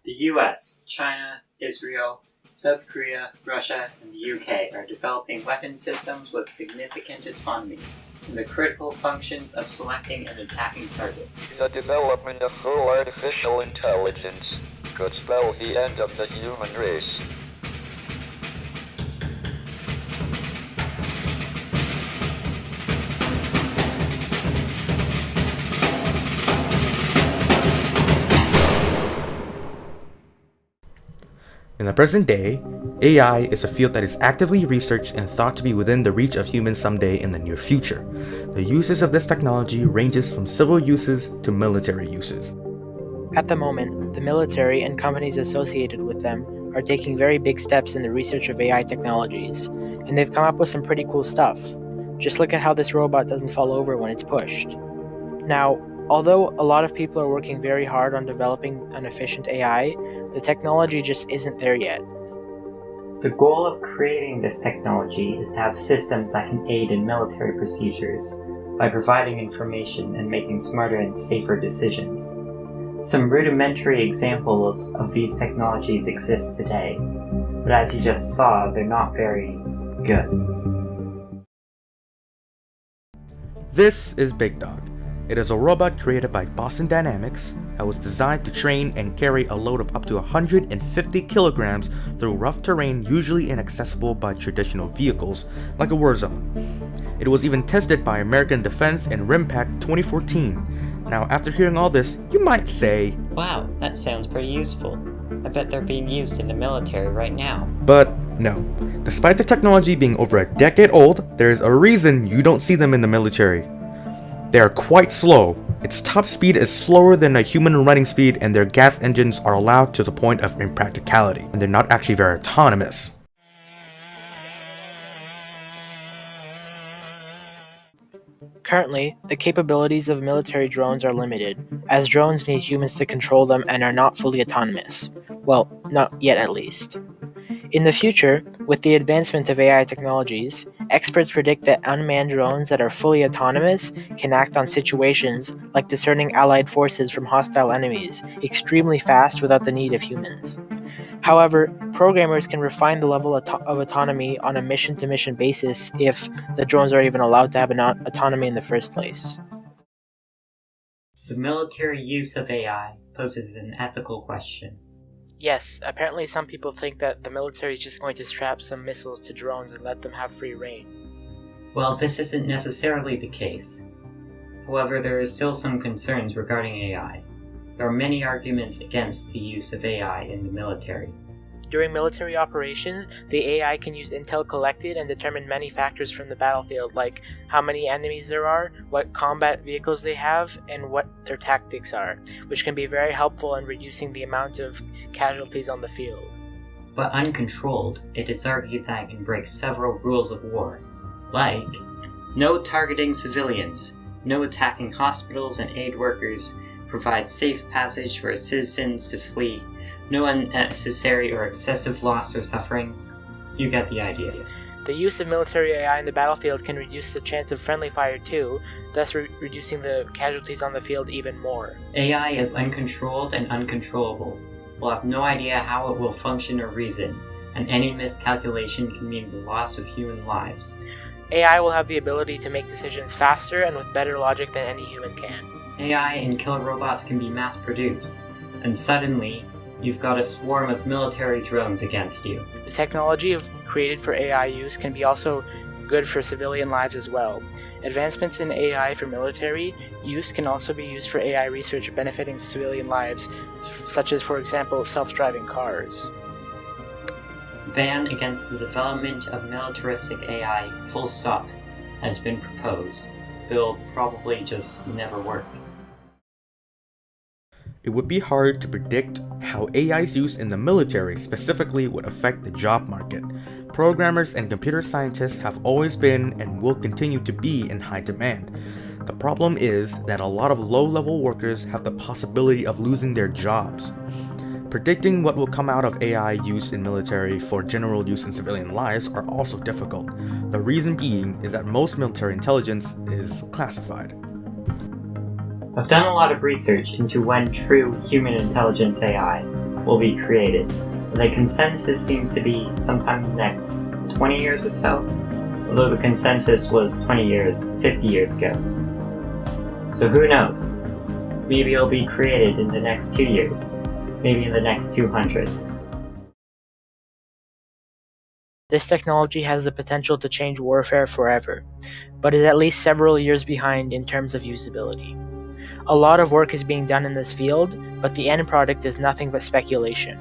The US, China, Israel, South Korea, Russia, and the UK are developing weapon systems with significant autonomy in the critical functions of selecting and attacking targets. The development of full artificial intelligence could spell the end of the human race. In the present day, AI is a field that is actively researched and thought to be within the reach of humans someday in the near future. The uses of this technology ranges from civil uses to military uses. At the moment, the military and companies associated with them are taking very big steps in the research of AI technologies, and they've come up with some pretty cool stuff. Just look at how this robot doesn't fall over when it's pushed. Now, although a lot of people are working very hard on developing an efficient AI, the technology just isn't there yet. The goal of creating this technology is to have systems that can aid in military procedures by providing information and making smarter and safer decisions. Some rudimentary examples of these technologies exist today, but as you just saw, they're not very good. This is Big Dog. It is a robot created by Boston Dynamics that was designed to train and carry a load of up to 150 kilograms through rough terrain usually inaccessible by traditional vehicles, like a war zone. It was even tested by American Defense in RIMPAC 2014. Now, after hearing all this, you might say, "Wow, that sounds pretty useful. I bet they're being used in the military right now." But no. Despite the technology being over a decade old, there is a reason you don't see them in the military. They are quite slow. Its top speed is slower than a human running speed, and their gas engines are loud to the point of impracticality, and they're not actually very autonomous. Currently, the capabilities of military drones are limited, as drones need humans to control them and are not fully autonomous. Well, not yet at least. In the future, with the advancement of AI technologies, experts predict that unmanned drones that are fully autonomous can act on situations like discerning allied forces from hostile enemies extremely fast without the need of humans. However, programmers can refine the level of autonomy on a mission-to-mission basis if the drones are even allowed to have autonomy in the first place. The military use of AI poses an ethical question. Yes, apparently some people think that the military is just going to strap some missiles to drones and let them have free reign. Well, this isn't necessarily the case. However, there is still some concerns regarding AI. There are many arguments against the use of AI in the military. During military operations, the AI can use intel collected and determine many factors from the battlefield, like how many enemies there are, what combat vehicles they have, and what their tactics are, which can be very helpful in reducing the amount of casualties on the field. But uncontrolled, it is argued that it can break several rules of war, like no targeting civilians, no attacking hospitals and aid workers, provide safe passage for citizens to flee, no unnecessary or excessive loss or suffering. You get the idea. The use of military AI in the battlefield can reduce the chance of friendly fire too, thus reducing the casualties on the field even more. AI is uncontrolled and uncontrollable. We'll have no idea how it will function or reason, and any miscalculation can mean the loss of human lives. AI will have the ability to make decisions faster and with better logic than any human can. AI and killer robots can be mass-produced, and suddenly, you've got a swarm of military drones against you. The technology created for AI use can be also good for civilian lives as well. Advancements in AI for military use can also be used for AI research benefiting civilian lives, such as, for example, self-driving cars. Ban against the development of militaristic AI, full stop, has been proposed. It'll probably just never work. It would be hard to predict how AI's use in the military specifically would affect the job market. Programmers and computer scientists have always been and will continue to be in high demand. The problem is that a lot of low-level workers have the possibility of losing their jobs. Predicting what will come out of AI use in military for general use in civilian lives are also difficult. The reason being is that most military intelligence is classified. I've done a lot of research into when true human intelligence AI will be created. The consensus seems to be sometime in the next 20 years or so, although the consensus was 50 years ago. So who knows? Maybe it'll be created in the next 2 years, maybe in the next 200. This technology has the potential to change warfare forever, but is at least several years behind in terms of usability. A lot of work is being done in this field, but the end product is nothing but speculation.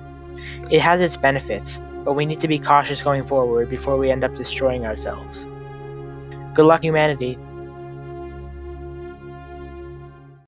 It has its benefits, but we need to be cautious going forward before we end up destroying ourselves. Good luck, humanity.